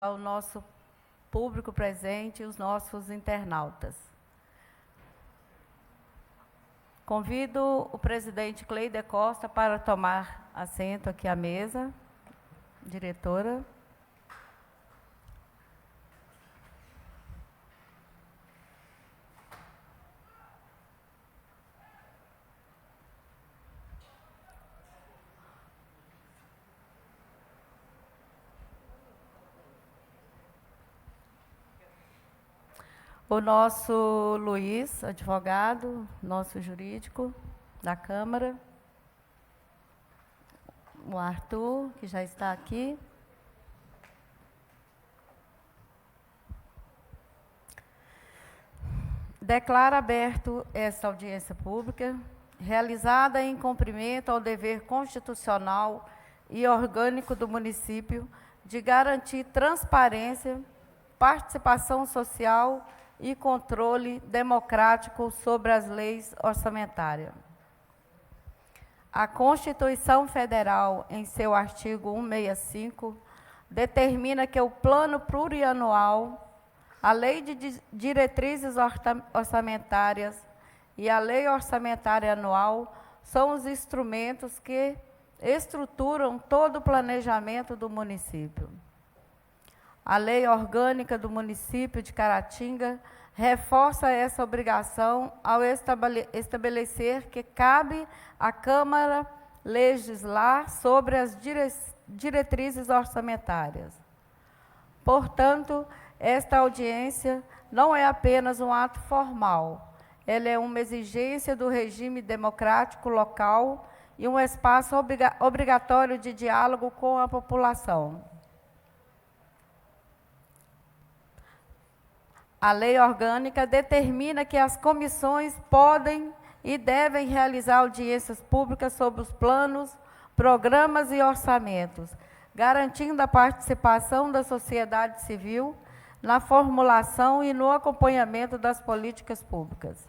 ao nosso público presente e os nossos internautas. Convido o presidente Cleide Costa para tomar assento aqui à mesa. Diretora. O nosso Luiz, advogado, nosso jurídico da Câmara. O Arthur, que já está aqui. Declaro aberto esta audiência pública, realizada em cumprimento ao dever constitucional e orgânico do município de garantir transparência, participação social e controle democrático sobre as leis orçamentárias. A Constituição Federal, em seu artigo 165, determina que o Plano Plurianual, a Lei de Diretrizes Orçamentárias e a Lei Orçamentária Anual são os instrumentos que estruturam todo o planejamento do município. A Lei Orgânica do município de Caratinga reforça essa obrigação ao estabelecer que cabe à Câmara legislar sobre as diretrizes orçamentárias. Portanto, esta audiência não é apenas um ato formal, ela é uma exigência do regime democrático local e um espaço obrigatório de diálogo com a população. A lei orgânica determina que as comissões podem e devem realizar audiências públicas sobre os planos, programas e orçamentos, garantindo a participação da sociedade civil na formulação e no acompanhamento das políticas públicas.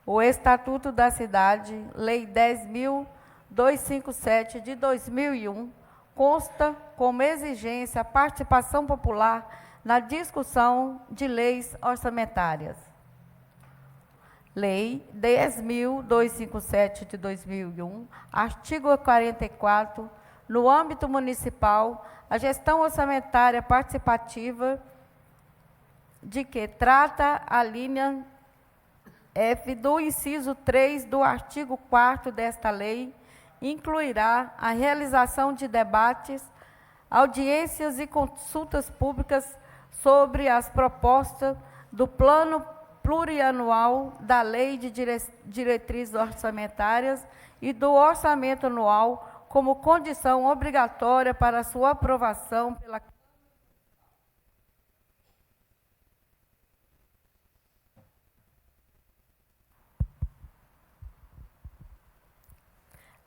O Estatuto da Cidade, Lei 10.257 de 2001, consta como exigência a participação popular na discussão de leis orçamentárias. Lei 10.257 de 2001, artigo 44, no âmbito municipal, a gestão orçamentária participativa, de que trata a linha F do inciso 3 do artigo 4º desta lei, incluirá a realização de debates, audiências e consultas públicas sobre as propostas do Plano Plurianual, da Lei de Diretrizes Orçamentárias e do Orçamento Anual, como condição obrigatória para sua aprovação pela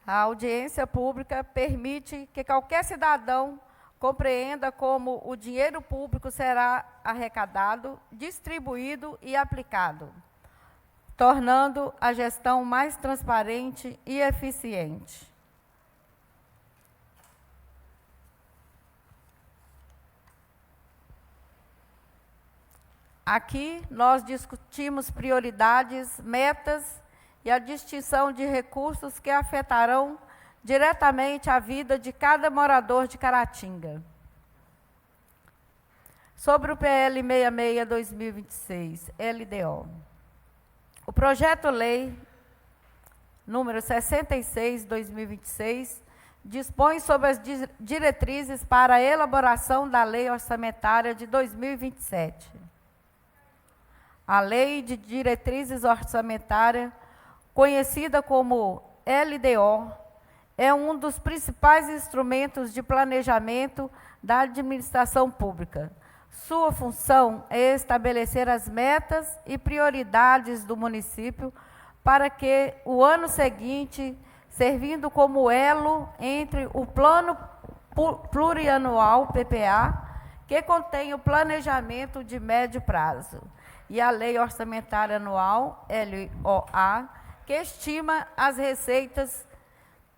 A audiência pública permite que qualquer cidadão compreenda como o dinheiro público será arrecadado, distribuído e aplicado, tornando a gestão mais transparente e eficiente. Aqui nós discutimos prioridades, metas e a distinção de recursos que afetarão diretamente a vida de cada morador de Caratinga. Sobre o PL 66/2026, LDO. O projeto-lei número 66/2026 dispõe sobre as diretrizes para a elaboração da Lei Orçamentária de 2027. A Lei de Diretrizes Orçamentárias, conhecida como LDO, é um dos principais instrumentos de planejamento da administração pública. Sua função é estabelecer as metas e prioridades do município para que o ano seguinte, servindo como elo entre o Plano Plurianual, PPA, que contém o planejamento de médio prazo, e a Lei Orçamentária Anual, LOA, que estima as receitas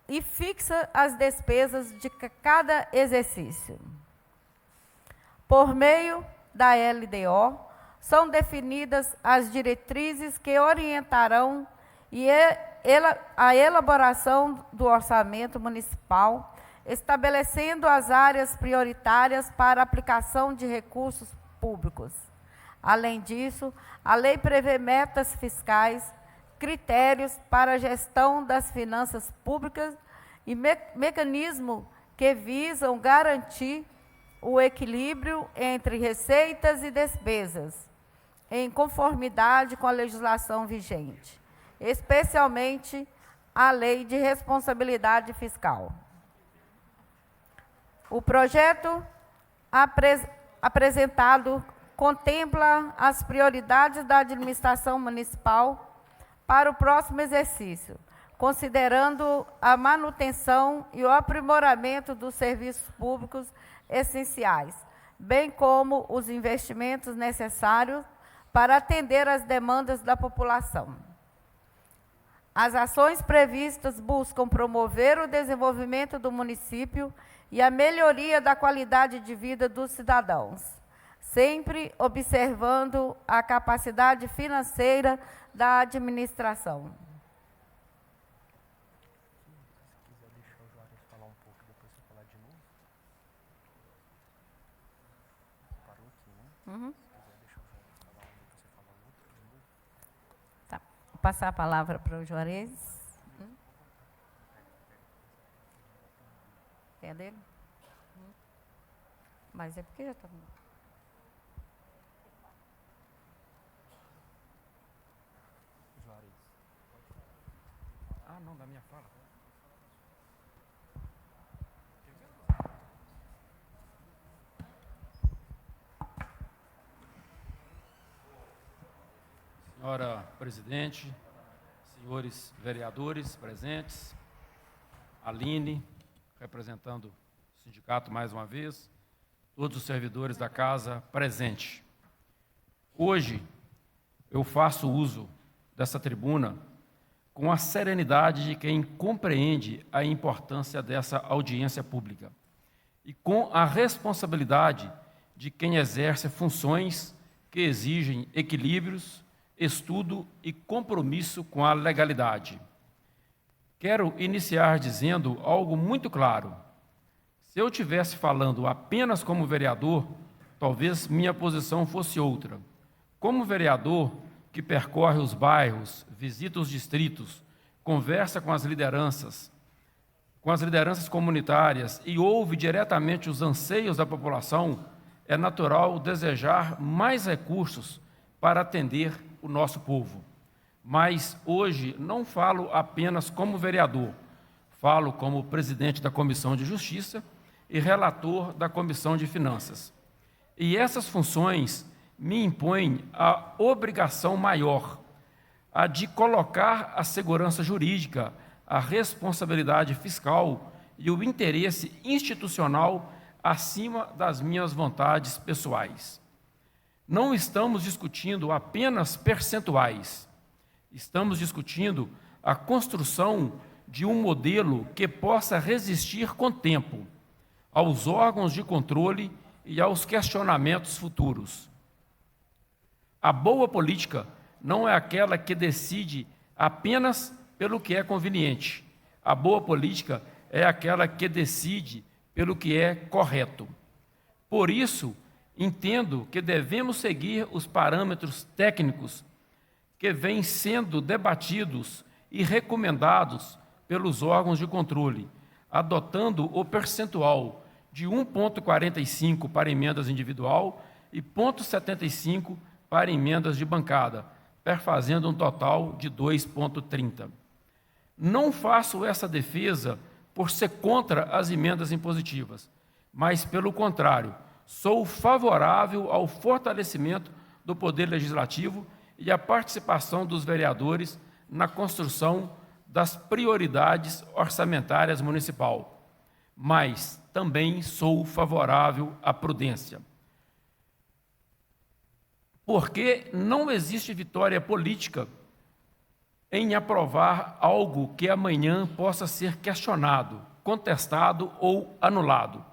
e fixa as despesas de cada exercício. Por meio da LDO, são definidas as diretrizes que orientarão a elaboração do orçamento municipal, estabelecendo as áreas prioritárias para a aplicação de recursos públicos. Além disso, a lei prevê metas fiscais, critérios para a gestão das finanças públicas e mecanismos que visam garantir o equilíbrio entre receitas e despesas, em conformidade com a legislação vigente, especialmente a Lei de Responsabilidade Fiscal. O projeto apresentado contempla as prioridades da administração municipal para o próximo exercício, considerando a manutenção e o aprimoramento dos serviços públicos essenciais, bem como os investimentos necessários para atender às demandas da população. As ações previstas buscam promover o desenvolvimento do município e a melhoria da qualidade de vida dos cidadãos, sempre observando a capacidade financeira da administração. Tá. Vou passar a palavra para o Juarez. Tem a dele? Mas é porque já está... Juarez. Ah, não, da minha fala. Senhora presidente, senhores vereadores presentes, Aline, representando o sindicato mais uma vez, todos os servidores da casa presentes. Hoje, eu faço uso dessa tribuna com a serenidade de quem compreende a importância dessa audiência pública e com a responsabilidade de quem exerce funções que exigem equilíbrios, estudo e compromisso com a legalidade. Quero iniciar dizendo algo muito claro. Se eu estivesse falando apenas como vereador, talvez minha posição fosse outra. Como vereador que percorre os bairros, visita os distritos, conversa com as lideranças comunitárias e ouve diretamente os anseios da população, é natural desejar mais recursos para atender o nosso povo. Mas hoje não falo apenas como vereador, falo como presidente da Comissão de Justiça e relator da Comissão de Finanças. E essas funções me impõem a obrigação maior, a de colocar a segurança jurídica, a responsabilidade fiscal e o interesse institucional acima das minhas vontades pessoais. Não estamos discutindo apenas percentuais, estamos discutindo a construção de um modelo que possa resistir com o tempo aos órgãos de controle e aos questionamentos futuros. A boa política não é aquela que decide apenas pelo que é conveniente. A boa política é aquela que decide pelo que é correto. Por isso, entendo que devemos seguir os parâmetros técnicos que vêm sendo debatidos e recomendados pelos órgãos de controle, adotando o percentual de 1,45 para emendas individual e 0,75 para emendas de bancada, perfazendo um total de 2,30. Não faço essa defesa por ser contra as emendas impositivas, mas, pelo contrário, sou favorável ao fortalecimento do Poder Legislativo e à participação dos vereadores na construção das prioridades orçamentárias municipal. Mas também sou favorável à prudência. Porque não existe vitória política em aprovar algo que amanhã possa ser questionado, contestado ou anulado.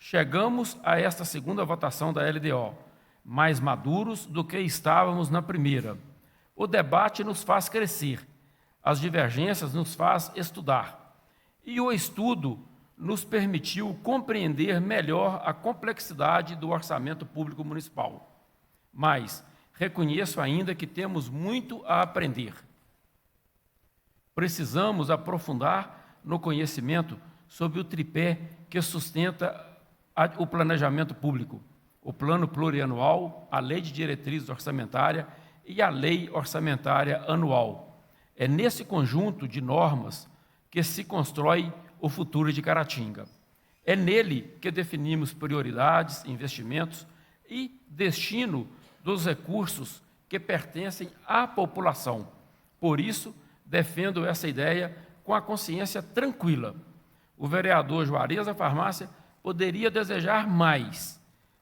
chegamos a esta segunda votação da LDO, mais maduros do que estávamos na primeira. O debate nos faz crescer, as divergências nos faz estudar, e o estudo nos permitiu compreender melhor a complexidade do orçamento público municipal. Mas reconheço ainda que temos muito a aprender. Precisamos aprofundar no conhecimento sobre o tripé que sustenta o planejamento público, o plano plurianual, a lei de diretrizes orçamentária e a lei orçamentária anual. É nesse conjunto de normas que se constrói o futuro de Caratinga. É nele que definimos prioridades, investimentos e destino dos recursos que pertencem à população. Por isso, defendo essa ideia com a consciência tranquila. O vereador Juarez da Farmácia poderia desejar mais,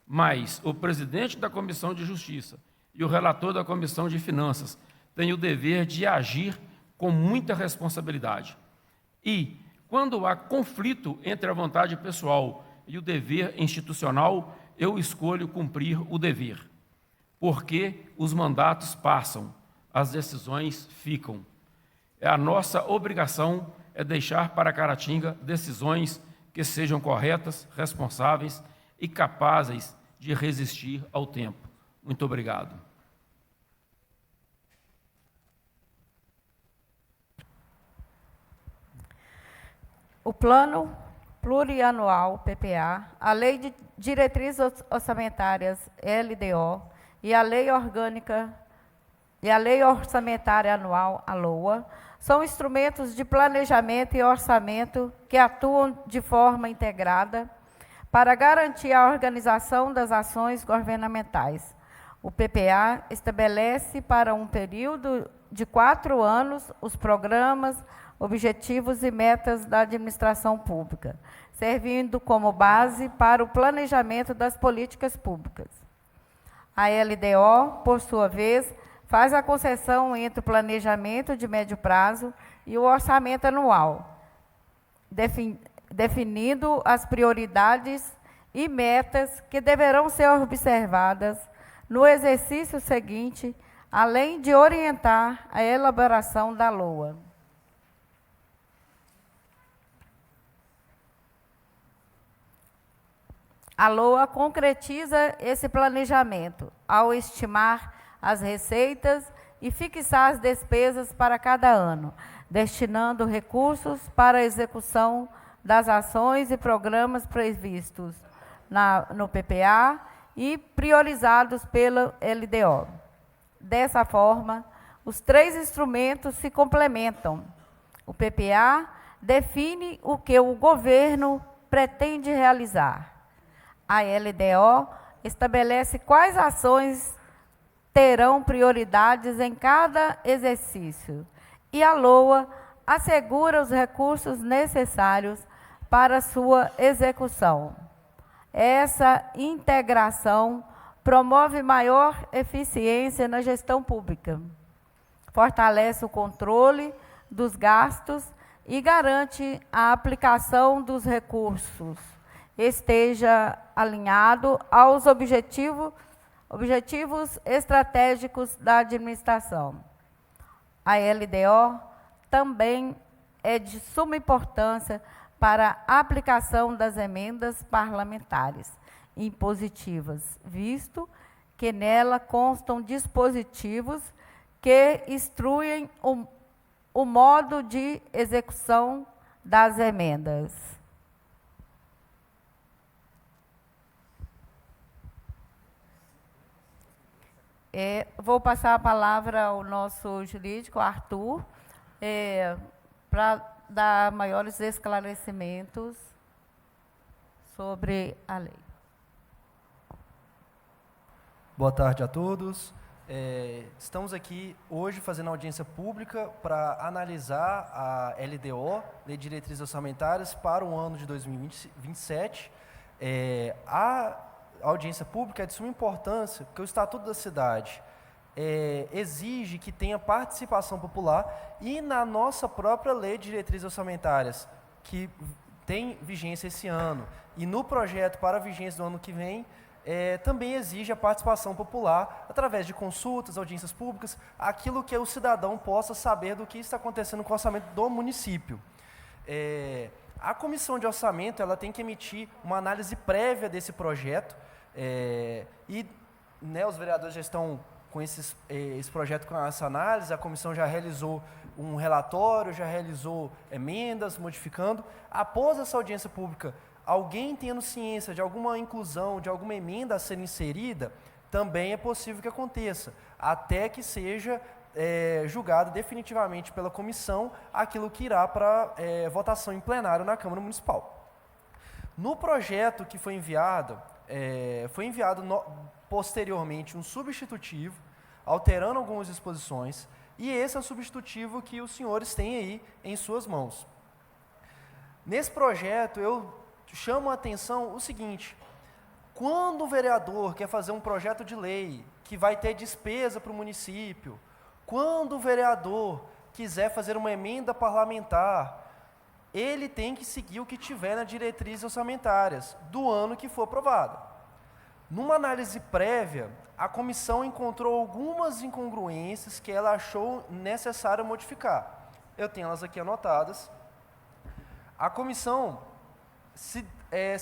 mas o presidente da Comissão de Justiça e o relator da Comissão de Finanças têm o dever de agir com muita responsabilidade. E, quando há conflito entre a vontade pessoal e o dever institucional, eu escolho cumprir o dever, porque os mandatos passam, as decisões ficam. A nossa obrigação é deixar para Caratinga decisões que sejam corretas, responsáveis e capazes de resistir ao tempo. Muito obrigado. O Plano Plurianual, PPA, a Lei de Diretrizes Orçamentárias, LDO, e a Lei Orgânica e a Lei Orçamentária Anual, a LOA, são instrumentos de planejamento e orçamento que atuam de forma integrada para garantir a organização das ações governamentais. O PPA estabelece para um período de 4 anos os programas, objetivos e metas da administração pública, servindo como base para o planejamento das políticas públicas. A LDO, por sua vez, faz a concessão entre o planejamento de médio prazo e o orçamento anual, definindo as prioridades e metas que deverão ser observadas no exercício seguinte, além de orientar a elaboração da LOA. A LOA concretiza esse planejamento ao estimar as receitas e fixar as despesas para cada ano, destinando recursos para a execução das ações e programas previstos no PPA e priorizados pela LDO. Dessa forma, os 3 instrumentos se complementam. O PPA define o que o governo pretende realizar. A LDO estabelece quais ações terão prioridades em cada exercício. E a LOA assegura os recursos necessários para sua execução. Essa integração promove maior eficiência na gestão pública, fortalece o controle dos gastos e garante a aplicação dos recursos esteja alinhado aos objetivos estratégicos da administração. A LDO também é de suma importância para a aplicação das emendas parlamentares impositivas, visto que nela constam dispositivos que instruem o modo de execução das emendas. Vou passar a palavra ao nosso jurídico, Arthur, para dar maiores esclarecimentos sobre a lei. Boa tarde a todos. Estamos aqui hoje fazendo audiência pública para analisar a LDO, Lei de Diretrizes Orçamentárias, para o ano de 2027. A audiência pública é de suma importância, porque o Estatuto da Cidade exige que tenha participação popular e na nossa própria Lei de Diretrizes Orçamentárias, que tem vigência esse ano, e no projeto para a vigência do ano que vem, também exige a participação popular através de consultas, audiências públicas, aquilo que o cidadão possa saber do que está acontecendo com o orçamento do município. A comissão de orçamento ela tem que emitir uma análise prévia desse projeto, e os vereadores já estão com esse projeto, com essa análise. A comissão já realizou um relatório, já realizou emendas, modificando. Após essa audiência pública, alguém tendo ciência de alguma inclusão, de alguma emenda a ser inserida, também é possível que aconteça, até que seja julgado definitivamente pela comissão aquilo que irá para votação em plenário na Câmara Municipal. No projeto que foi enviado posteriormente um substitutivo, alterando algumas disposições, e esse é o substitutivo que os senhores têm aí em suas mãos. Nesse projeto, eu chamo a atenção o seguinte: quando o vereador quer fazer um projeto de lei que vai ter despesa para o município, quando o vereador quiser fazer uma emenda parlamentar, ele tem que seguir o que tiver nas diretrizes orçamentárias do ano que for aprovado. Numa análise prévia, a comissão encontrou algumas incongruências que ela achou necessário modificar. Eu tenho elas aqui anotadas. A comissão se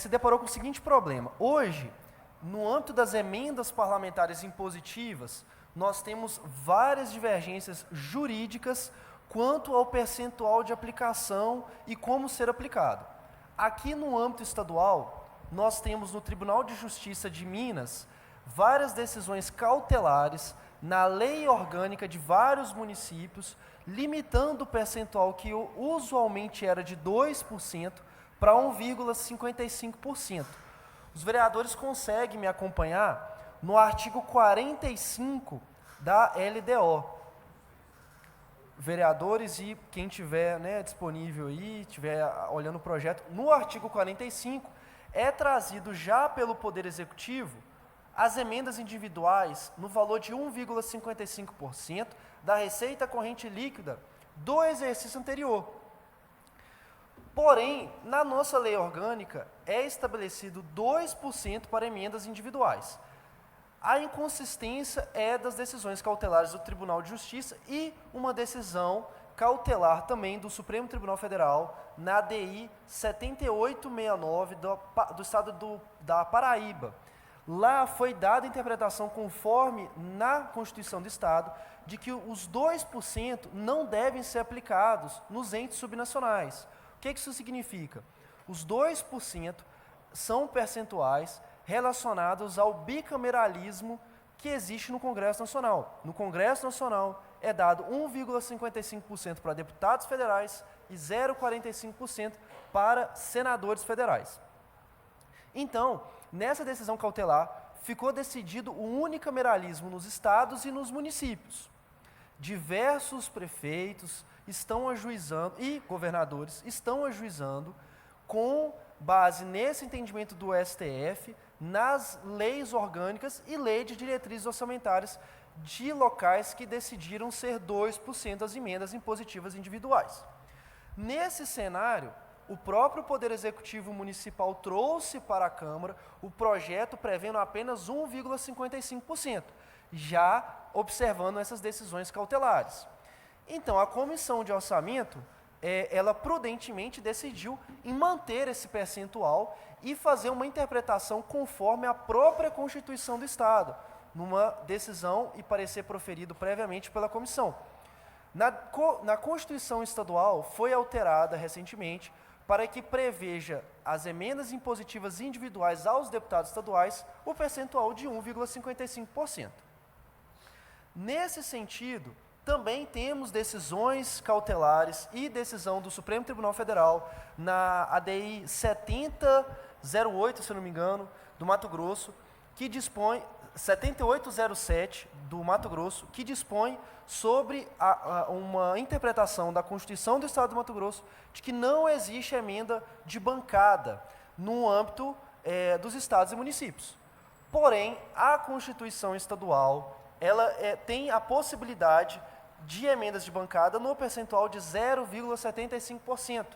deparou com o seguinte problema. Hoje, no âmbito das emendas parlamentares impositivas, nós temos várias divergências jurídicas quanto ao percentual de aplicação e como ser aplicado. Aqui no âmbito estadual, nós temos no Tribunal de Justiça de Minas várias decisões cautelares na lei orgânica de vários municípios, limitando o percentual que usualmente era de 2% para 1,55%. Os vereadores conseguem me acompanhar no artigo 45 da LDO. Vereadores e quem tiver disponível aí, estiver olhando o projeto, no artigo 45, é trazido já pelo Poder Executivo as emendas individuais no valor de 1,55% da receita corrente líquida do exercício anterior. Porém, na nossa lei orgânica, é estabelecido 2% para emendas individuais. A inconsistência é das decisões cautelares do Tribunal de Justiça e uma decisão cautelar também do Supremo Tribunal Federal na DI 7869 do estado da Paraíba. Lá foi dada a interpretação conforme na Constituição do Estado de que os 2% não devem ser aplicados nos entes subnacionais. O que isso significa? Os 2% são percentuais relacionados ao bicameralismo que existe no Congresso Nacional. No Congresso Nacional é dado 1,55% para deputados federais e 0,45% para senadores federais. Então, nessa decisão cautelar, ficou decidido o unicameralismo nos estados e nos municípios. Diversos prefeitos estão ajuizando, e governadores estão ajuizando, com base nesse entendimento do STF, nas leis orgânicas e lei de diretrizes orçamentárias de locais que decidiram ser 2% das emendas impositivas individuais. Nesse cenário, o próprio Poder Executivo Municipal trouxe para a Câmara o projeto prevendo apenas 1,55%, já observando essas decisões cautelares. Então, a Comissão de Orçamento, ela prudentemente decidiu em manter esse percentual e fazer uma interpretação conforme a própria Constituição do Estado, numa decisão e parecer proferido previamente pela comissão. Na Constituição Estadual foi alterada recentemente para que preveja as emendas impositivas individuais aos deputados estaduais o percentual de 1,55%. Nesse sentido, também temos decisões cautelares e decisão do Supremo Tribunal Federal na ADI 7008, se não me engano, do Mato Grosso, que dispõe 7807 do Mato Grosso, que dispõe sobre uma interpretação da Constituição do Estado do Mato Grosso de que não existe emenda de bancada no âmbito dos estados e municípios. Porém, a Constituição estadual ela tem a possibilidade de emendas de bancada no percentual de 0,75%,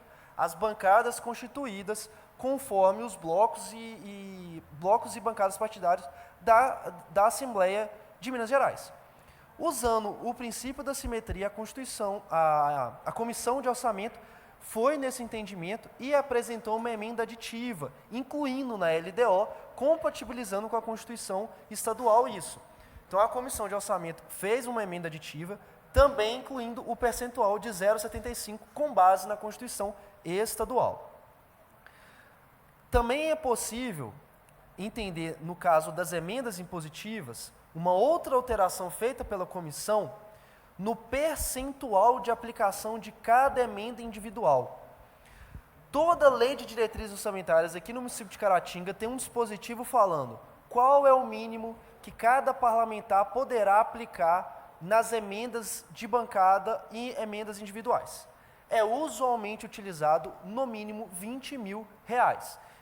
as bancadas constituídas conforme os blocos e bancadas partidários da Assembleia de Minas Gerais. Usando o princípio da simetria, a Comissão de Orçamento foi nesse entendimento e apresentou uma emenda aditiva, incluindo na LDO, compatibilizando com a Constituição Estadual isso. Então, a Comissão de Orçamento fez uma emenda aditiva, também incluindo o percentual de 0,75 com base na Constituição Estadual. Também é possível entender, no caso das emendas impositivas, uma outra alteração feita pela comissão no percentual de aplicação de cada emenda individual. Toda lei de diretrizes orçamentárias aqui no município de Caratinga tem um dispositivo falando qual é o mínimo que cada parlamentar poderá aplicar nas emendas de bancada e emendas individuais. É usualmente utilizado no mínimo R$20 mil.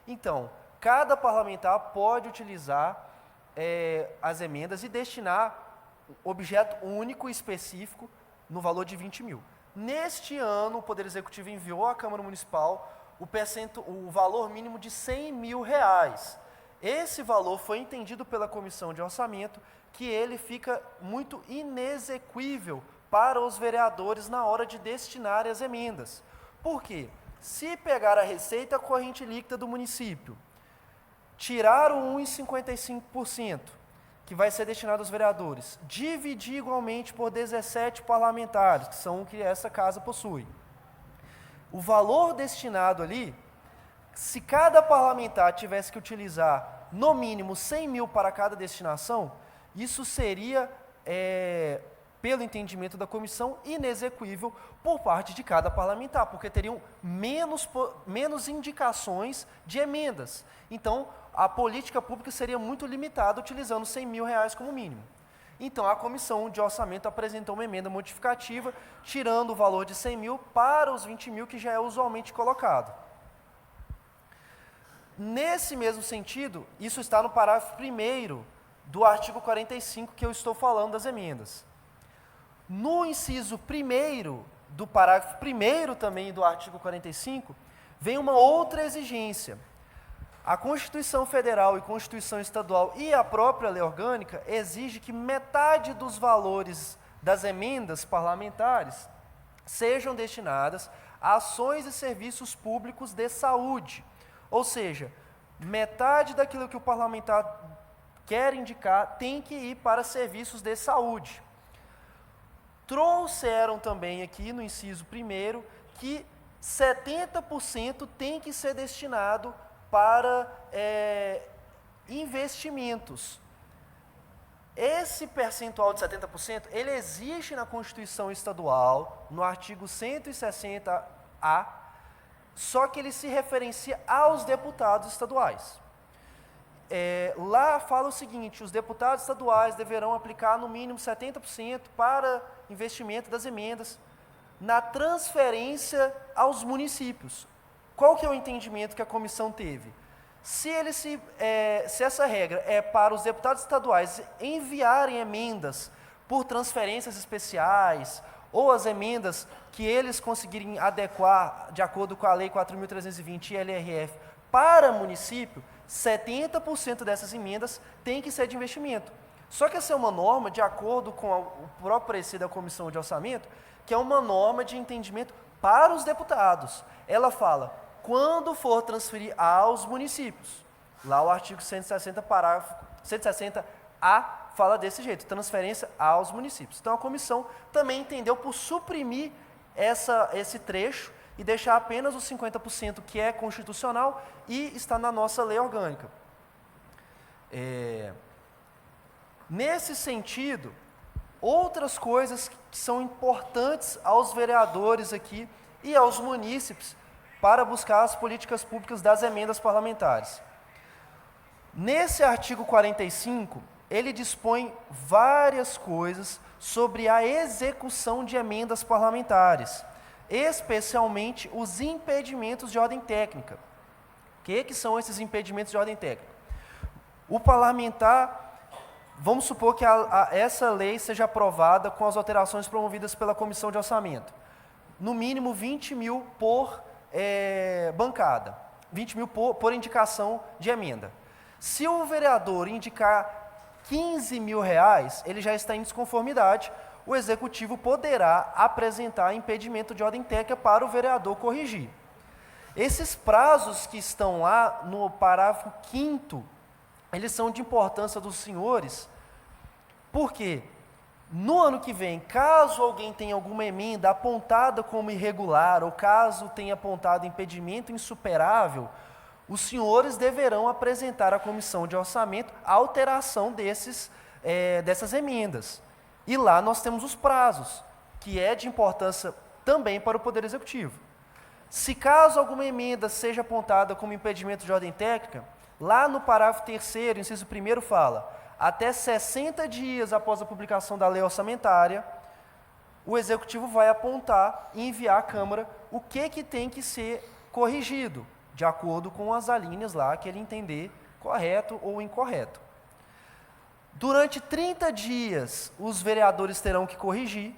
Então, cada parlamentar pode utilizar as emendas e destinar objeto único e específico no valor de R$20 mil. Neste ano, o Poder Executivo enviou à Câmara Municipal o valor mínimo de R$100 mil. Esse valor foi entendido pela Comissão de Orçamento que ele fica muito inexequível para os vereadores na hora de destinar as emendas. Por quê? Se pegar a receita corrente líquida do município, tirar o 1,55%, que vai ser destinado aos vereadores, dividir igualmente por 17 parlamentares, que são o que essa casa possui. O valor destinado ali, se cada parlamentar tivesse que utilizar no mínimo 100 mil para cada destinação, isso seria, pelo entendimento da comissão, inexequível por parte de cada parlamentar, porque teriam menos indicações de emendas. Então, a política pública seria muito limitada, utilizando R$100 mil como mínimo. Então, a Comissão de Orçamento apresentou uma emenda modificativa, tirando o valor de 100 mil para os 20 mil, que já é usualmente colocado. Nesse mesmo sentido, isso está no parágrafo 1º do artigo 45, que eu estou falando das emendas. No inciso 1º do parágrafo 1º também do artigo 45, vem uma outra exigência. A Constituição Federal e Constituição Estadual e a própria Lei Orgânica exigem que metade dos valores das emendas parlamentares sejam destinadas a ações e serviços públicos de saúde. Ou seja, metade daquilo que o parlamentar quer indicar tem que ir para serviços de saúde. Trouxeram também aqui no inciso 1º que 70% tem que ser destinado para investimentos. Esse percentual de 70%, ele existe na Constituição Estadual, no artigo 160A, só que ele se referencia aos deputados estaduais. Lá fala o seguinte: os deputados estaduais deverão aplicar no mínimo 70% para investimento das emendas na transferência aos municípios. Qual que é o entendimento que a comissão teve? Se essa regra é para os deputados estaduais enviarem emendas por transferências especiais, ou as emendas que eles conseguirem adequar de acordo com a Lei 4.320 e LRF para município, 70% dessas emendas tem que ser de investimento. Só que essa é uma norma, de acordo com o próprio parecer da Comissão de Orçamento, que é uma norma de entendimento para os deputados. Ela fala, quando for transferir aos municípios. Lá o artigo 160, parágrafo 160A, fala desse jeito, transferência aos municípios. Então, a comissão também entendeu por suprimir esse trecho e deixar apenas os 50% que é constitucional e está na nossa lei orgânica. Nesse sentido, outras coisas que são importantes aos vereadores aqui e aos munícipes para buscar as políticas públicas das emendas parlamentares. Nesse artigo 45, ele dispõe várias coisas sobre a execução de emendas parlamentares, especialmente os impedimentos de ordem técnica. O que são esses impedimentos de ordem técnica? O parlamentar, vamos supor que essa lei seja aprovada com as alterações promovidas pela Comissão de Orçamento. No mínimo 20 mil por bancada, 20 mil por indicação de emenda. Se o vereador indicar 15 mil reais, ele já está em desconformidade, o executivo poderá apresentar impedimento de ordem técnica para o vereador corrigir. Esses prazos que estão lá no parágrafo 5º, eles são de importância dos senhores, porque no ano que vem, caso alguém tenha alguma emenda apontada como irregular, ou caso tenha apontado impedimento insuperável, os senhores deverão apresentar à comissão de orçamento a alteração dessas emendas. E lá nós temos os prazos, que é de importância também para o Poder Executivo. Se caso alguma emenda seja apontada como impedimento de ordem técnica, lá no parágrafo 3º, inciso 1º fala: até 60 dias após a publicação da lei orçamentária, o Executivo vai apontar e enviar à Câmara o que tem que ser corrigido, de acordo com as alíneas lá que ele entender correto ou incorreto. Durante 30 dias, os vereadores terão que corrigir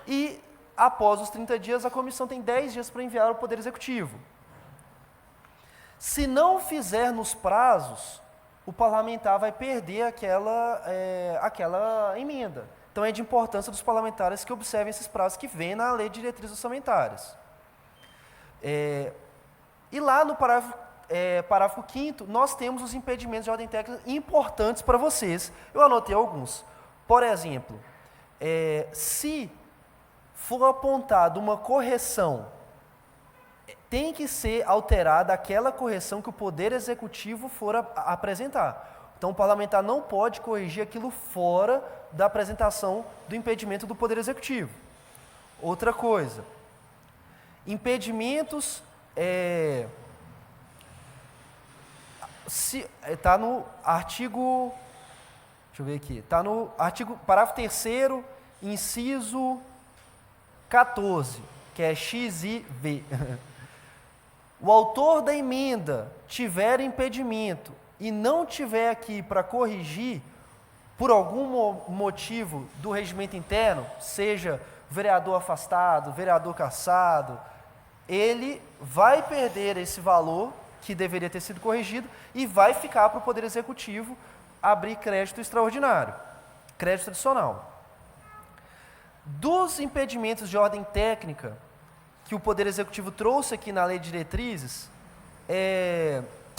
e, após os 30 dias, a comissão tem 10 dias para enviar ao Poder Executivo. Se não fizer nos prazos, o parlamentar vai perder aquela emenda. Então, é de importância dos parlamentares que observem esses prazos que vêm na Lei de Diretrizes Orçamentárias. E lá no parágrafo 5º, nós temos os impedimentos de ordem técnica importantes para vocês. Eu anotei alguns. Por exemplo, se for apontada uma correção, tem que ser alterada aquela correção que o Poder Executivo for apresentar. Então, o parlamentar não pode corrigir aquilo fora da apresentação do impedimento do Poder Executivo. Outra coisa, impedimentos... Está no artigo... Deixa eu ver aqui. Está no parágrafo 3º, inciso 14, que é X, I, V. O autor da emenda tiver impedimento e não tiver aqui para corrigir, por algum motivo do regimento interno, seja vereador afastado, vereador cassado, ele vai perder esse valor que deveria ter sido corrigido e vai ficar para o Poder Executivo abrir crédito extraordinário, crédito adicional. Dos impedimentos de ordem técnica que o Poder Executivo trouxe aqui na Lei de Diretrizes,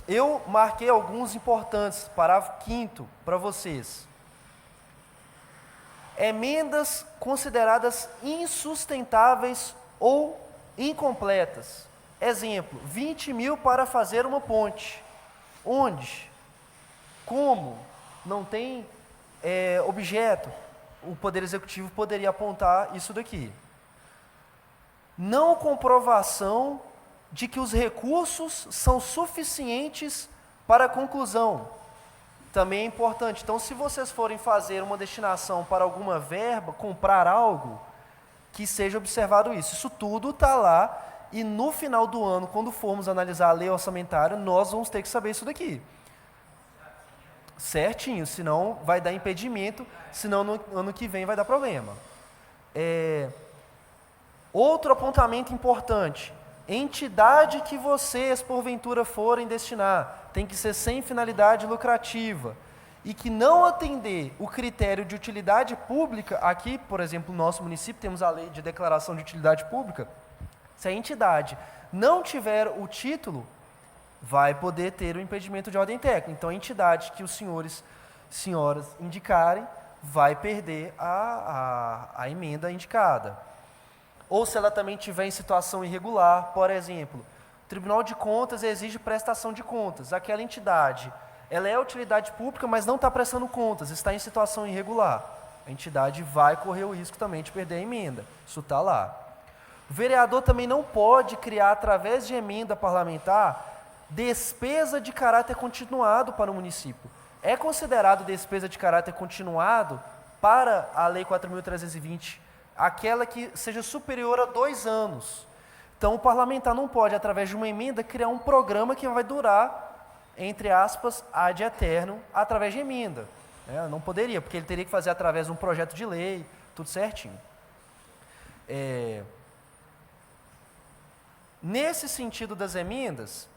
eu marquei alguns importantes, parágrafo 5º, para vocês. Emendas consideradas insustentáveis ou incompletas. Exemplo, 20 mil para fazer uma ponte. Onde? Como? Não tem objeto. O Poder Executivo poderia apontar isso daqui. Não comprovação de que os recursos são suficientes para a conclusão. Também é importante. Então, se vocês forem fazer uma destinação para alguma verba, comprar algo, que seja observado isso. Isso tudo está lá e no final do ano, quando formos analisar a lei orçamentária, nós vamos ter que saber isso daqui. Certinho, senão vai dar impedimento, senão no ano que vem vai dar problema. Outro apontamento importante, entidade que vocês, porventura, forem destinar, tem que ser sem finalidade lucrativa, e que não atender o critério de utilidade pública, aqui, por exemplo, no nosso município, temos a lei de declaração de utilidade pública, se a entidade não tiver o título, vai poder ter o impedimento de ordem técnica. Então, a entidade que os senhoras indicarem, vai perder a emenda indicada. Ou se ela também estiver em situação irregular, por exemplo, o Tribunal de Contas exige prestação de contas. Aquela entidade, ela é utilidade pública, mas não está prestando contas, está em situação irregular. A entidade vai correr o risco também de perder a emenda. Isso está lá. O vereador também não pode criar, através de emenda parlamentar, despesa de caráter continuado para o município. É considerado despesa de caráter continuado para a Lei 4.320, aquela que seja superior a 2 anos. Então, o parlamentar não pode, através de uma emenda, criar um programa que vai durar, entre aspas, ad eterno, através de emenda. Não poderia, porque ele teria que fazer através de um projeto de lei, tudo certinho. nesse sentido das emendas,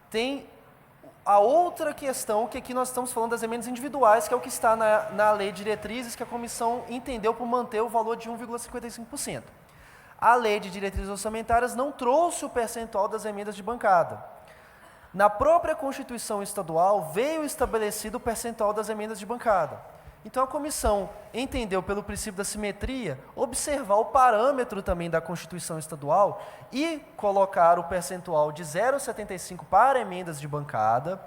tem a outra questão, que aqui nós estamos falando das emendas individuais, que é o que está na lei de diretrizes, que a comissão entendeu por manter o valor de 1,55%. A lei de diretrizes orçamentárias não trouxe o percentual das emendas de bancada. Na própria Constituição Estadual veio estabelecido o percentual das emendas de bancada. Então a comissão entendeu, pelo princípio da simetria, observar o parâmetro também da Constituição Estadual e colocar o percentual de 0,75 para emendas de bancada,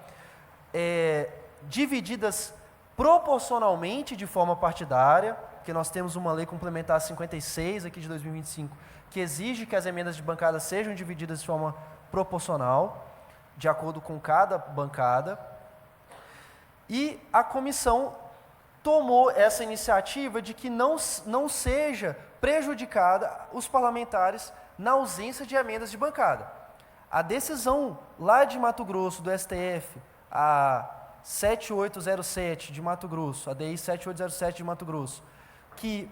divididas proporcionalmente de forma partidária, porque nós temos uma lei complementar 56 aqui de 2025, que exige que as emendas de bancada sejam divididas de forma proporcional, de acordo com cada bancada. E a comissão tomou essa iniciativa de que não seja prejudicada os parlamentares na ausência de emendas de bancada. A decisão lá de Mato Grosso, do STF, a 7807 de Mato Grosso, a DI 7807 de Mato Grosso, que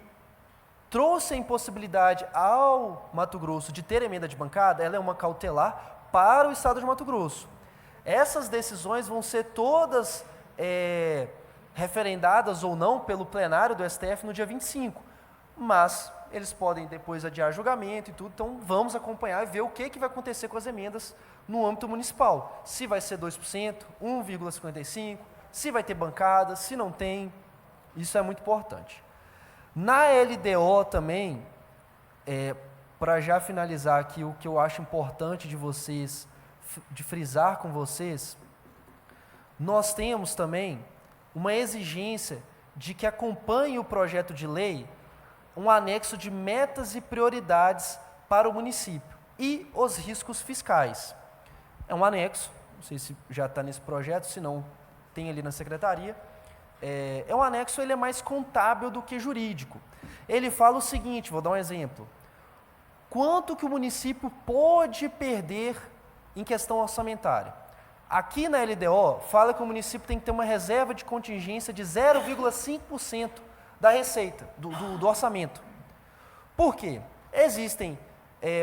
trouxe a impossibilidade ao Mato Grosso de ter emenda de bancada, ela é uma cautelar para o Estado de Mato Grosso. Essas decisões vão ser todas referendadas ou não pelo plenário do STF no dia 25, mas eles podem depois adiar julgamento e tudo, então vamos acompanhar e ver o que vai acontecer com as emendas no âmbito municipal. Se vai ser 2%, 1,55%, se vai ter bancada, se não tem, isso é muito importante. Na LDO também, para já finalizar aqui, o que eu acho importante de frisar com vocês, nós temos também uma exigência de que acompanhe o projeto de lei um anexo de metas e prioridades para o município e os riscos fiscais. É um anexo, não sei se já está nesse projeto, se não, tem ali na secretaria. É um anexo, ele é mais contábil do que jurídico. Ele fala o seguinte, vou dar um exemplo. Quanto que o município pode perder em questão orçamentária? Aqui na LDO, fala que o município tem que ter uma reserva de contingência de 0,5% da receita, do orçamento. Por quê? Existem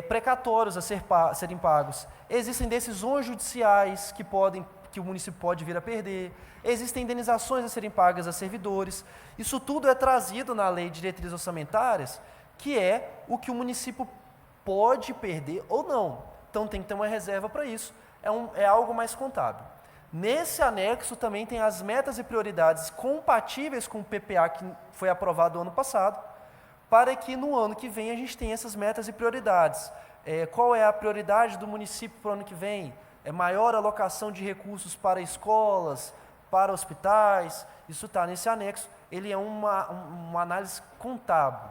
precatórios a serem pagos, existem decisões judiciais que o município pode vir a perder, existem indenizações a serem pagas a servidores. Isso tudo é trazido na lei de diretrizes orçamentárias, que é o que o município pode perder ou não. Então tem que ter uma reserva para isso. É algo mais contábil. Nesse anexo também tem as metas e prioridades compatíveis com o PPA que foi aprovado ano passado, para que no ano que vem a gente tenha essas metas e prioridades. Qual é a prioridade do município para o ano que vem? É maior alocação de recursos para escolas, para hospitais, isso está nesse anexo, ele é uma análise contábil.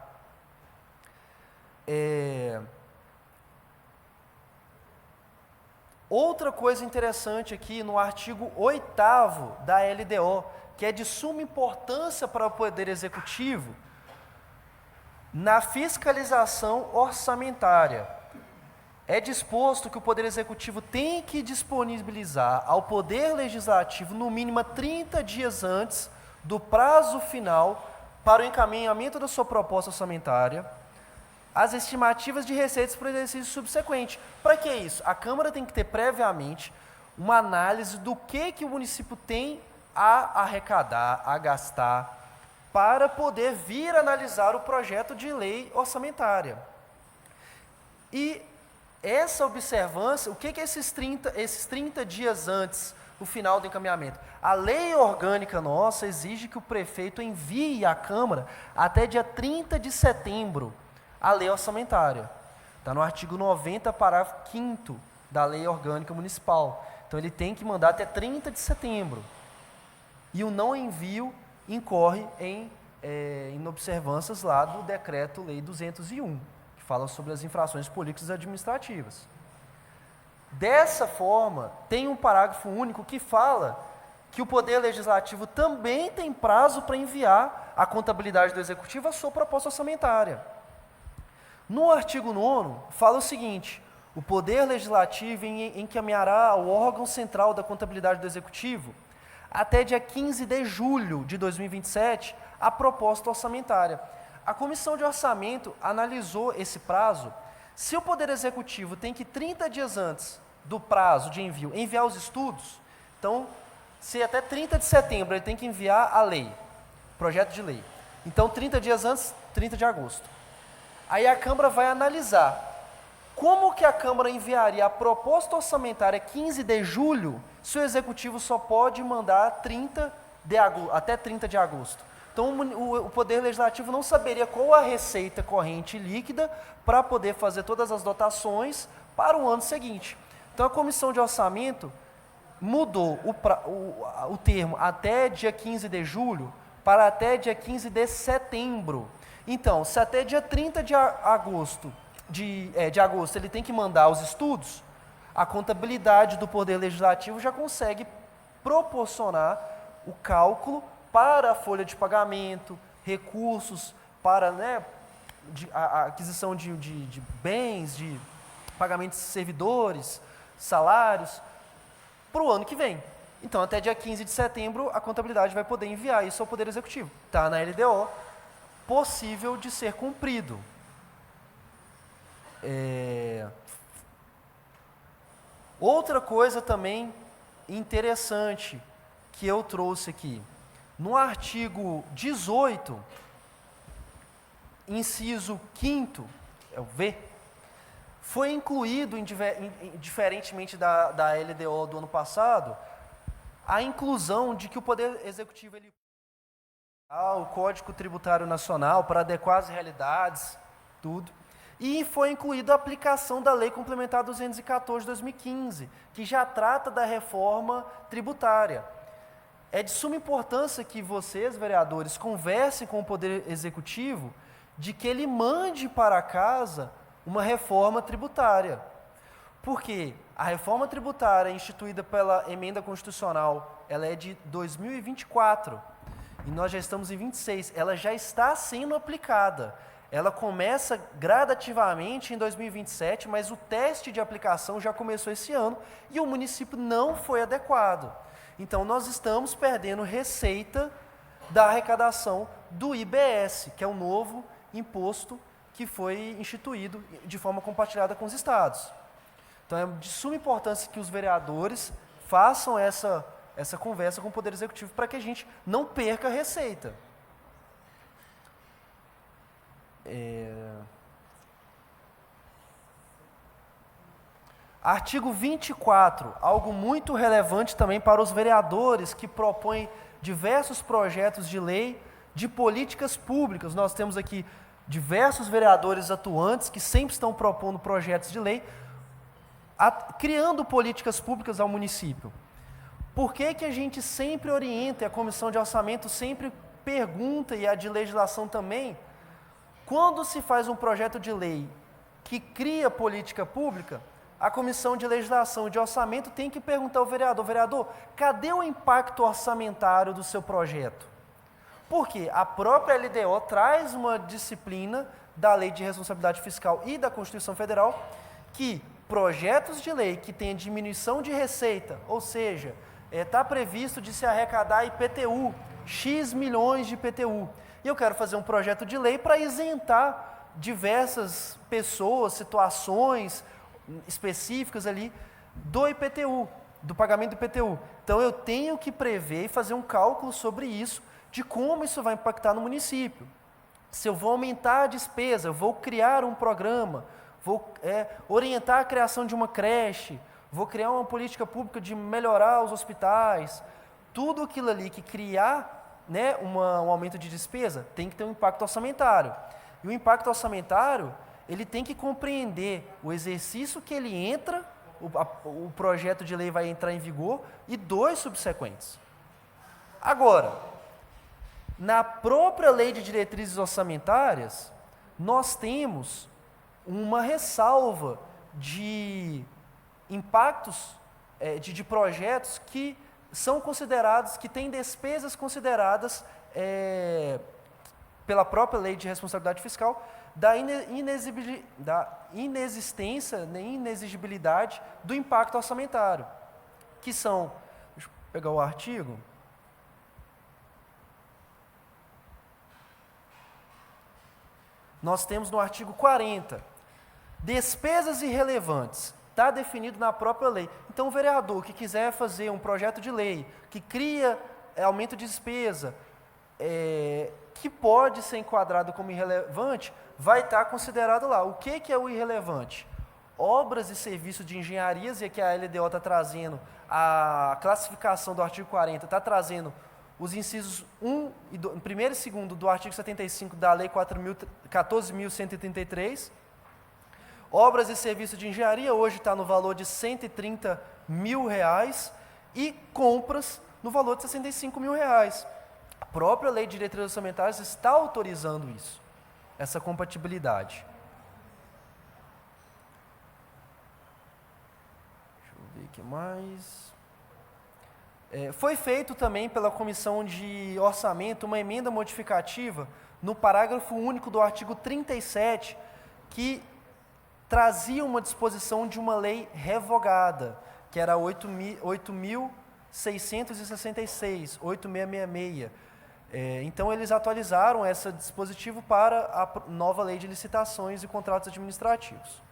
Outra coisa interessante aqui no artigo 8º da LDO, que é de suma importância para o Poder Executivo, na fiscalização orçamentária. É disposto que o Poder Executivo tem que disponibilizar ao Poder Legislativo, no mínimo 30 dias antes do prazo final para o encaminhamento da sua proposta orçamentária, as estimativas de receitas para o exercício subsequente. Para que isso? A Câmara tem que ter previamente uma análise do que o município tem a arrecadar, a gastar, para poder vir analisar o projeto de lei orçamentária. E essa observância, o que é esses 30 dias antes do final do encaminhamento? A lei orgânica nossa exige que o prefeito envie à Câmara até dia 30 de setembro a lei orçamentária. Está no artigo 90, parágrafo 5º da lei orgânica municipal. Então ele tem que mandar até 30 de setembro. E o não envio incorre em inobservâncias lá do decreto-lei 201, que fala sobre as infrações políticas e administrativas. Dessa forma, tem um parágrafo único que fala que o Poder Legislativo também tem prazo para enviar à contabilidade do Executivo a sua proposta orçamentária. No artigo 9º, fala o seguinte: o Poder Legislativo encaminhará ao órgão central da contabilidade do Executivo, até dia 15 de julho de 2027, a proposta orçamentária. A Comissão de Orçamento analisou esse prazo, Se o Poder Executivo tem que 30 dias antes do prazo de envio, enviar os estudos, então, se até 30 de setembro ele tem que enviar a lei, projeto de lei. Então, 30 dias antes, 30 de agosto. Aí a Câmara vai analisar como que a Câmara enviaria a proposta orçamentária 15 de julho, se o Executivo só pode mandar até 30 de agosto. Então, o Poder Legislativo não saberia qual a receita corrente líquida para poder fazer todas as dotações para o ano seguinte. Então, a Comissão de Orçamento mudou o termo até dia 15 de julho para até dia 15 de setembro. Então, se até dia 30 de agosto, ele tem que mandar os estudos, a contabilidade do Poder Legislativo já consegue proporcionar o cálculo para a folha de pagamento, recursos para a aquisição de bens, de pagamentos de servidores, salários, para o ano que vem. Então, até dia 15 de setembro, a contabilidade vai poder enviar isso ao Poder Executivo. Está na LDO, possível de ser cumprido. Outra coisa também interessante que eu trouxe aqui, no artigo 18, inciso 5º, é o V, foi incluído, diferentemente da LDO do ano passado, a inclusão de que o Poder Executivo o Código Tributário Nacional para adequar as realidades, tudo. E foi incluída a aplicação da Lei Complementar 214 de 2015, que já trata da reforma tributária. É de suma importância que vocês, vereadores, conversem com o Poder Executivo de que ele mande para casa uma reforma tributária. Porque a reforma tributária instituída pela emenda constitucional, ela é de 2024, e nós já estamos em 26, ela já está sendo aplicada. Ela começa gradativamente em 2027, mas o teste de aplicação já começou esse ano e o município não foi adequado. Então, nós estamos perdendo receita da arrecadação do IBS, que é o novo imposto que foi instituído de forma compartilhada com os estados. Então, é de suma importância que os vereadores façam essa conversa com o Poder Executivo para que a gente não perca receita. Artigo 24, algo muito relevante também para os vereadores que propõem diversos projetos de lei de políticas públicas. Nós temos aqui diversos vereadores atuantes que sempre estão propondo projetos de lei, criando políticas públicas ao município. Por que que a gente sempre orienta, e a Comissão de Orçamento sempre pergunta, e a de legislação também, quando se faz um projeto de lei que cria política pública, a Comissão de Legislação e de Orçamento tem que perguntar ao vereador, cadê o impacto orçamentário do seu projeto? Porque a própria LDO traz uma disciplina da Lei de Responsabilidade Fiscal e da Constituição Federal que projetos de lei que tenham diminuição de receita, ou seja, está previsto de se arrecadar IPTU, X milhões de IPTU, e eu quero fazer um projeto de lei para isentar diversas pessoas, situações específicas ali do IPTU, do pagamento do IPTU. Então, eu tenho que prever e fazer um cálculo sobre isso, de como isso vai impactar no município. Se eu vou aumentar a despesa, eu vou criar um programa, vou orientar a criação de uma creche, vou criar uma política pública de melhorar os hospitais, tudo aquilo ali que criar um aumento de despesa, tem que ter um impacto orçamentário. E o impacto orçamentário, ele tem que compreender o exercício que ele entra, o projeto de lei vai entrar em vigor, e 2 subsequentes. Agora, na própria Lei de Diretrizes Orçamentárias, nós temos uma ressalva de impactos de projetos que são considerados, que têm despesas consideradas pela própria Lei de Responsabilidade Fiscal, da inexistência, inexigibilidade do impacto orçamentário, que são, deixa eu pegar o artigo, nós temos no artigo 40, Despesas irrelevantes, está definido na própria lei. Então, o vereador que quiser fazer um projeto de lei que cria aumento de despesa, que pode ser enquadrado como irrelevante, vai estar considerado lá. O que é o irrelevante? Obras e serviços de engenharias, e aqui a LDO está trazendo a classificação do artigo 40, está trazendo os incisos 1 e 2, primeiro e segundo do artigo 75 da Lei 14.133. Obras e serviços de engenharia, hoje está no valor de R$130 mil, e compras no valor de R$65 mil. A própria Lei de Diretrizes Orçamentárias está autorizando isso, essa compatibilidade. Deixa eu ver o que mais. Foi feito também pela Comissão de Orçamento uma emenda modificativa no parágrafo único do artigo 37, que trazia uma disposição de uma lei revogada, que era 8.666, 8666. Então, eles atualizaram esse dispositivo para a nova lei de licitações e contratos administrativos.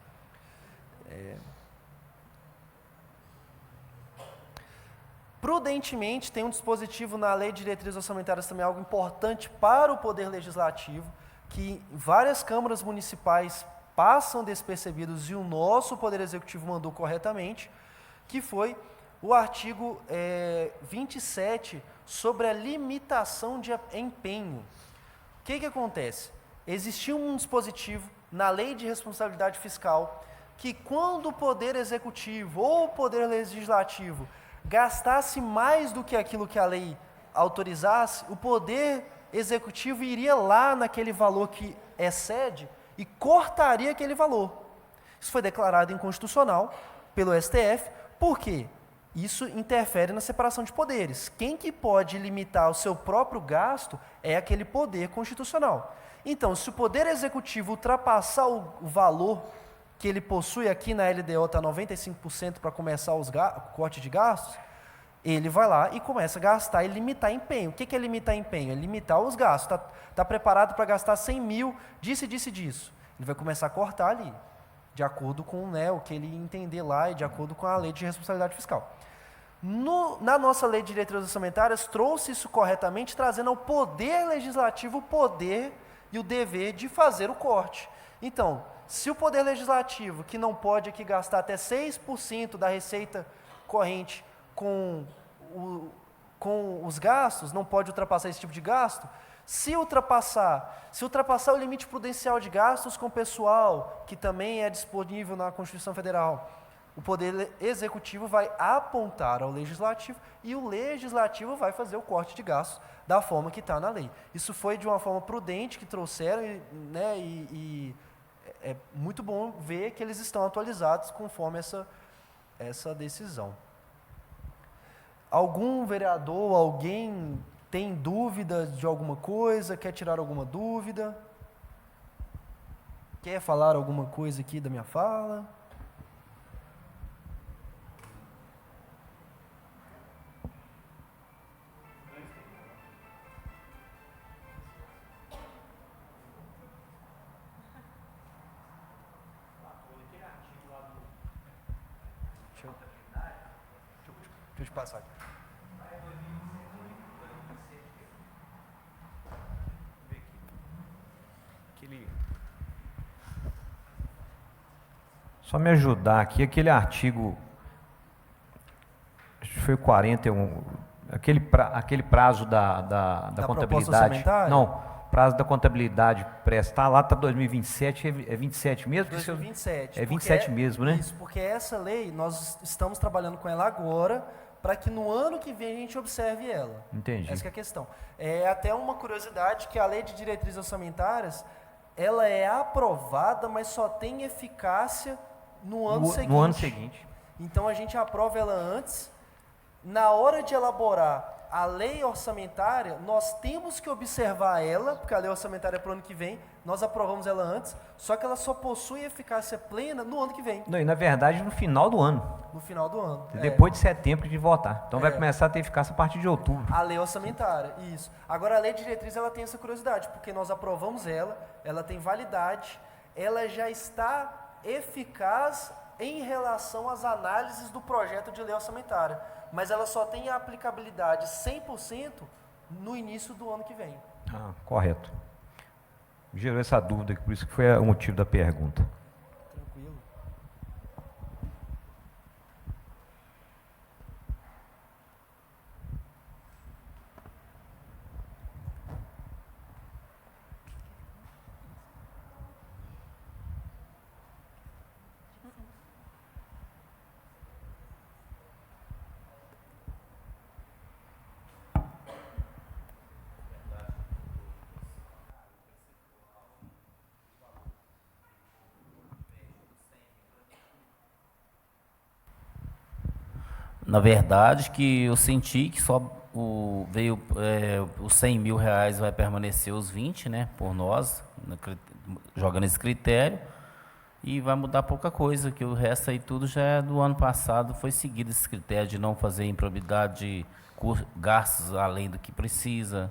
Prudentemente, tem um dispositivo na Lei de Diretrizes Orçamentárias também, algo importante para o Poder Legislativo, que várias câmaras municipais passam despercebidos e o nosso Poder Executivo mandou corretamente, que foi o artigo 27, sobre a limitação de empenho. O que acontece? Existia um dispositivo na Lei de Responsabilidade Fiscal que, quando o Poder Executivo ou o Poder Legislativo gastasse mais do que aquilo que a lei autorizasse, o Poder Executivo iria lá naquele valor que excede e cortaria aquele valor. Isso foi declarado inconstitucional pelo STF, por quê? Isso interfere na separação de poderes. Quem que pode limitar o seu próprio gasto é aquele poder constitucional. Então, se o Poder Executivo ultrapassar o valor que ele possui, aqui na LDO está 95% para começar o corte de gastos, ele vai lá e começa a gastar e limitar empenho. O que é limitar empenho? É limitar os gastos. Está preparado para gastar 100 mil, disso. Ele vai começar a cortar ali, de acordo com o que ele entender lá e de acordo com a Lei de Responsabilidade Fiscal. Na nossa Lei de Diretrizes Orçamentárias, trouxe isso corretamente, trazendo ao Poder Legislativo o poder e o dever de fazer o corte. Então, se o Poder Legislativo, que não pode aqui gastar até 6% da receita corrente com os gastos, não pode ultrapassar esse tipo de gasto, se ultrapassar o limite prudencial de gastos com pessoal, que também é disponível na Constituição Federal, o Poder Executivo vai apontar ao Legislativo e o Legislativo vai fazer o corte de gastos da forma que está na lei. Isso foi de uma forma prudente que trouxeram, e é muito bom ver que eles estão atualizados conforme essa decisão. Algum vereador, alguém tem dúvida de alguma coisa, quer tirar alguma dúvida? Quer falar alguma coisa aqui da minha fala? Deixa eu te passar aqui. Só me ajudar aqui, aquele artigo, acho que foi o 41, aquele prazo da contabilidade. Não, prazo da contabilidade prestar, lá está 2027, é 27 mesmo? 2027. É 27 mesmo, né? Isso, porque essa lei, nós estamos trabalhando com ela agora, para que no ano que vem a gente observe ela. Entendi. Essa que é a questão. É até uma curiosidade que a Lei de Diretrizes Orçamentárias, ela é aprovada, mas só tem eficácia no ano seguinte. No ano seguinte. Então a gente aprova ela antes. Na hora de elaborar a lei orçamentária, nós temos que observar ela, porque a lei orçamentária é para o ano que vem, nós aprovamos ela antes, só que ela só possui eficácia plena no ano que vem. Não, e na verdade no final do ano. No final do ano. Depois de setembro de votar. Então vai começar a ter eficácia a partir de outubro. A lei orçamentária, isso. Agora a lei de diretriz, ela tem essa curiosidade, porque nós aprovamos ela tem validade, ela já está eficaz em relação às análises do projeto de lei orçamentária, mas ela só tem a aplicabilidade 100% no início do ano que vem. Correto. Gerou essa dúvida, por isso que foi o motivo da pergunta. Tranquilo. Na verdade, que eu senti que só veio os 100 mil reais vai permanecer os 20, né, por nós, jogando esse critério, e vai mudar pouca coisa, que o resto aí tudo já é do ano passado, foi seguido esse critério de não fazer improbidade de gastos além do que precisa,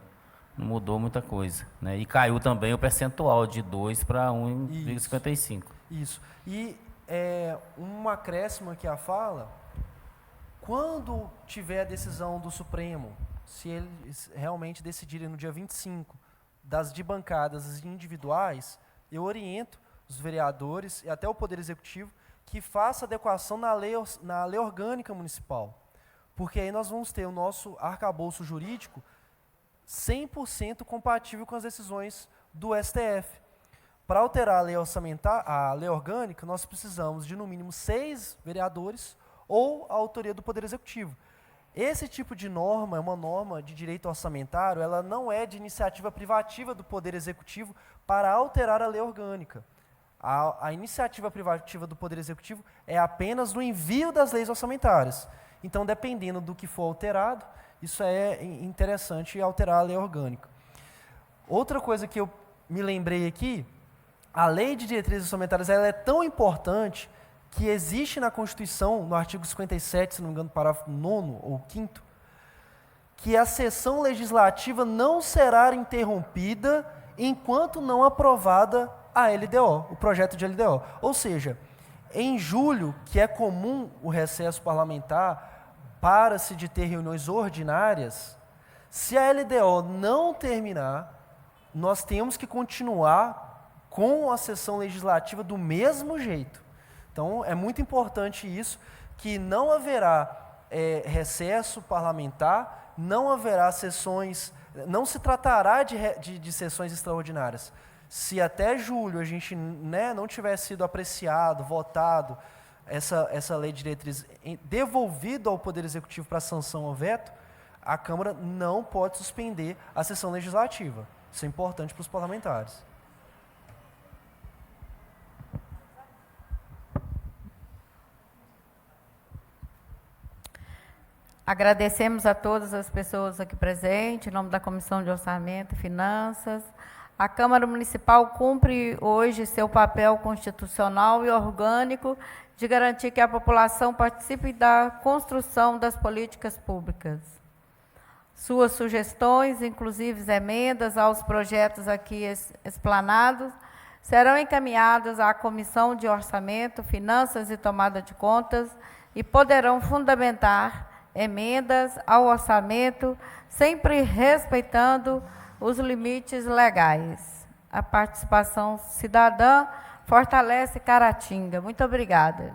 não mudou muita coisa, né, e caiu também o percentual de 2 para 1,55. Isso. E um acréscimo aqui à fala: quando tiver a decisão do Supremo, se eles realmente decidirem no dia 25, das de bancadas individuais, eu oriento os vereadores e até o Poder Executivo que faça adequação na lei orgânica municipal. Porque aí nós vamos ter o nosso arcabouço jurídico 100% compatível com as decisões do STF. Para alterar a lei orçamentária, a lei orgânica, nós precisamos de no mínimo 6 vereadores ou a autoria do Poder Executivo. Esse tipo de norma é uma norma de direito orçamentário, ela não é de iniciativa privativa do Poder Executivo para alterar a lei orgânica. A iniciativa privativa do Poder Executivo é apenas no envio das leis orçamentárias. Então, dependendo do que for alterado, isso é interessante alterar a lei orgânica. Outra coisa que eu me lembrei aqui, a lei de diretrizes orçamentárias ela é tão importante que existe na Constituição, no artigo 57, se não me engano, parágrafo 9º ou 5º, que a sessão legislativa não será interrompida enquanto não aprovada a LDO, o projeto de LDO. Ou seja, em julho, que é comum o recesso parlamentar para-se de ter reuniões ordinárias, se a LDO não terminar, nós temos que continuar com a sessão legislativa do mesmo jeito. Então, é muito importante isso, que não haverá recesso parlamentar, não haverá sessões, não se tratará de sessões extraordinárias. Se até julho a gente não tiver sido apreciado, votado, essa lei de diretriz devolvida ao Poder Executivo para sanção ou veto, a Câmara não pode suspender a sessão legislativa. Isso é importante para os parlamentares. Agradecemos a todas as pessoas aqui presentes, em nome da Comissão de Orçamento e Finanças. A Câmara Municipal cumpre hoje seu papel constitucional e orgânico de garantir que a população participe da construção das políticas públicas. Suas sugestões, inclusive emendas aos projetos aqui explanados, serão encaminhadas à Comissão de Orçamento, Finanças e Tomada de Contas e poderão fundamentar emendas ao orçamento, sempre respeitando os limites legais. A participação cidadã fortalece Caratinga. Muito obrigada.